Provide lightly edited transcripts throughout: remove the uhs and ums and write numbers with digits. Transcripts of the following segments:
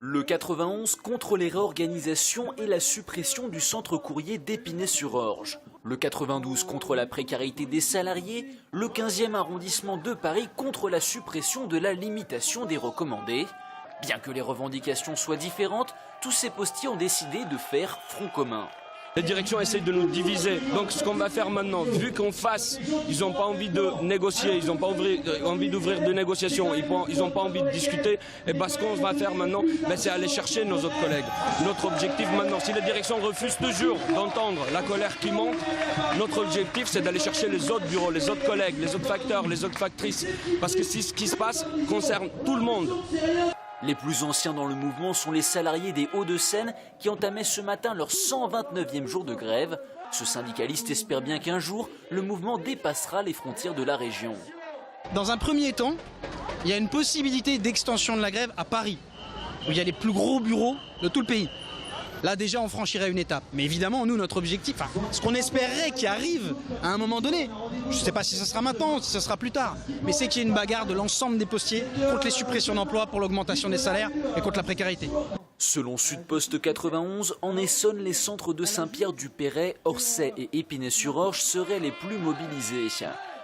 Le 91 contre les réorganisations et la suppression du centre courrier d'Épinay-sur-Orge. Le 92 contre la précarité des salariés. Le 15e arrondissement de Paris contre la suppression de la limitation des recommandés. Bien que les revendications soient différentes, tous ces postiers ont décidé de faire front commun. Les directions essayent de nous diviser. Donc ce qu'on va faire maintenant, vu qu'en face, ils n'ont pas envie de négocier, ils n'ont pas envie d'ouvrir des négociations, ils n'ont pas envie de discuter, et ce qu'on va faire maintenant, c'est aller chercher nos autres collègues. Notre objectif maintenant, si les directions refusent toujours d'entendre la colère qui monte, notre objectif c'est d'aller chercher les autres bureaux, les autres collègues, les autres facteurs, les autres factrices. Parce que ce qui se passe concerne tout le monde. Les plus anciens dans le mouvement sont les salariés des Hauts-de-Seine qui entamaient ce matin leur 129e jour de grève. Ce syndicaliste espère bien qu'un jour, le mouvement dépassera les frontières de la région. Dans un premier temps, il y a une possibilité d'extension de la grève à Paris, où il y a les plus gros bureaux de tout le pays. Là déjà on franchirait une étape. Mais évidemment nous notre objectif, ce qu'on espérerait qui arrive à un moment donné, je ne sais pas si ce sera maintenant, si ce sera plus tard, mais c'est qu'il y ait une bagarre de l'ensemble des postiers contre les suppressions d'emplois pour l'augmentation des salaires et contre la précarité. Selon Sud-Post 91, en Essonne, les centres de Saint-Pierre-du-Perret, Orsay et Épinay-sur-Orge seraient les plus mobilisés.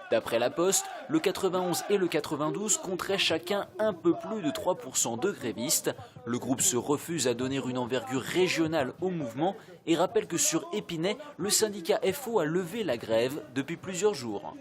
D'après la Poste, le 91 et le 92 compteraient chacun un peu plus de 3% de grévistes. Le groupe se refuse à donner une envergure régionale au mouvement et rappelle que sur Épinay, le syndicat FO a levé la grève depuis plusieurs jours.